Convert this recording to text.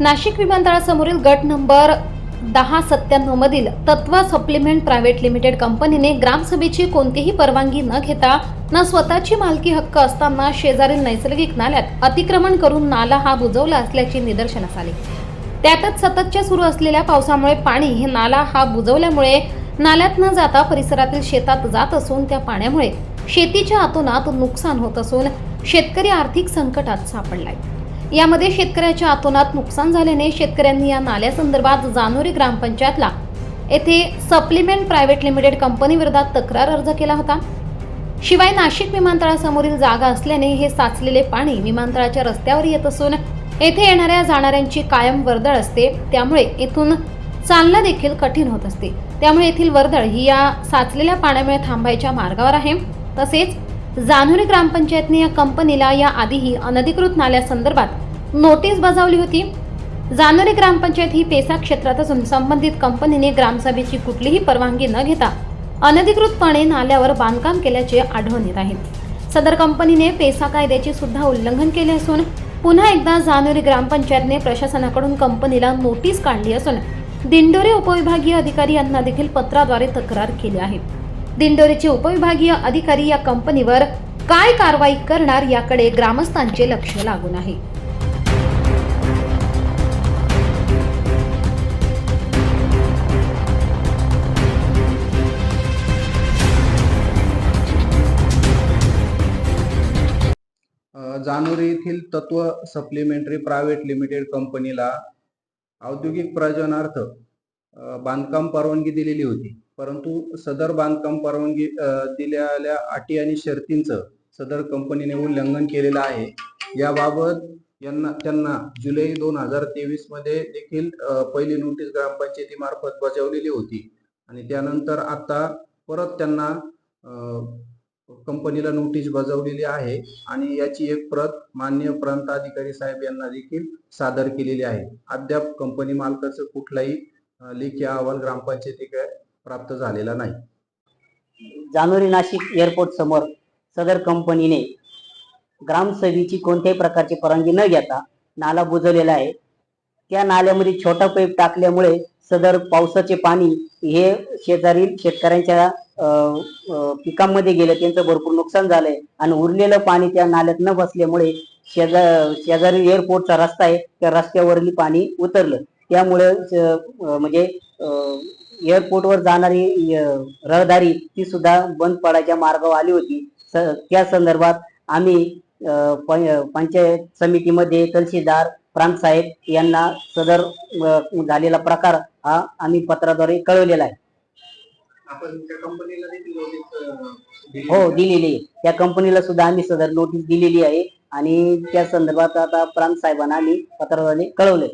नाशिक विमानतळासमोरील गट नंबर 1097 मधील तत्व सप्लिमेंट प्रायव्हेट लिमिटेड कंपनीने ग्रामसभेची कोणतीही परवानगी न घेता न स्वतःची मालकी हक्क असताना शेजारील नैसर्गिक नाल्यात अतिक्रमण करून नाला हा बुजवला असल्याचे निदर्शनास आले। त्यातच सततच्या सुरू असलेल्या पावसामुळे पाणी हे नाला हा बुजवल्यामुळे नाल्यात न जाता परिसरातील शेतात जात असून त्या पाण्यामुळे शेतीच्या अतोनात नुकसान होत असून शेतकरी आर्थिक संकटात सापडलाय। यामध्ये शेतकऱ्याच्या अतोनात नुकसान झाल्याने शेतकऱ्यांनी या नाल्यासंदर्भात जानोरी ग्रामपंचायतला येथे सप्लिमेंट प्रायव्हेट लिमिटेड कंपनी विरोधात तक्रार अर्ज केला होता। शिवाय नाशिक विमानतळासमोरील जागा असल्याने हे साचलेले पाणी विमानतळाच्या रस्त्यावर येत असून येथे येणाऱ्या जाणाऱ्यांची कायम वर्दळ असते, त्यामुळे येथून चालणं देखील कठीण होत असते। त्यामुळे येथील वर्दळ ही या साचलेल्या पाण्यामुळे थांबायच्या मार्गावर आहे। तसेच जानोरी ग्रामपंचायतने या कंपनीला या आधीही अनधिकृत नाल्यासंदर्भात नोटीस बजावली होती। जानोरी ग्रामपंचायत ही पेसा क्षेत्रात असून संबंधित कंपनीने ग्रामसभेची कुठलीही परवानगी न घेता अनधिकृतपणे नाल्यावर बांधकाम केल्याचे आढळून येत आहे। सदर कंपनीने पेसा कायद्याचे सुद्धा उल्लंघन केले असून पुन्हा एकदा जानोरी ग्रामपंचायतने प्रशासनाकडून कंपनीला नोटीस काढली असून दिंडोरी उपविभागीय अधिकारी यांना देखील पत्राद्वारे तक्रार केली आहे। दिंडोरीचे उपविभागीय अधिकारी या कंपनीवर काय कारवाई करणार याकडे ग्रामस्थांचे लक्ष लागून आहे। जानोरी येथील तत्व सप्लिमेंटरी प्रायव्हेट लिमिटेड कंपनीला औद्योगिक प्रयोजनार्थ बांधकाम परवानगी दिलेली होती, परंतु सदर बांधकाम परवानगी दिलेल्या अटी आणि शर्तींचं सदर कंपनीने उल्लंघन केलेलं आहे। याबाबत त्यांना जुलै 2023 मध्ये देखील पहिली नोटीस ग्रामपंचायतीमार्फत बजावलेली होती आणि त्यानंतर आता परत त्यांना कंपनीला नोटीस बजावलेली आहे आणि याची एक प्रत माननीय प्रांत अधिकारी साहेब यांना देखील सादर केलेली आहे। अद्याप कंपनी मालकाचा कुठलाही लेखी अहवाल ग्रामपंचायतीकडे प्राप्त झालेला नाही। जानोरी नाशिक एअरपोर्ट समोर सदर कंपनीने ग्रामसभेची कोणत्याही प्रकारची परवानगी न घेता नाला बुजवलेला आहे। त्या नाल्यामध्ये छोटा पाईप टाकल्यामुळे सदर पावसाचे पाणी हे शेजारील शेतकऱ्यांच्या पिकांमध्ये गेले, त्यांचं भरपूर नुकसान झालंय आणि उरलेलं पाणी त्या नाल्यात न बसल्यामुळे शेजारी एअरपोर्टचा रस्ता आहे त्या रस्त्यावरील पाणी उतरलं। त्यामुळे म्हणजे एअरपोर्टवर जाणारी रहदारी ती सुद्धा बंद पडायच्या मार्गावर आली होती। त्या संदर्भात आम्ही पंचायत समितीमध्ये तहसीलदार प्रांत साहेब यांना सदर झालेला प्रकार हा आम्ही पत्राद्वारे कळवलेला आहे। आपण त्या कंपनीला देखील नोटीस हो दिलेली आहे, त्या कंपनीला सुद्धा आम्ही सदर नोटीस दिलेली आहे आणि त्या संदर्भात आता प्रांत साहेबांना आम्ही पत्राद्वारे कळवले।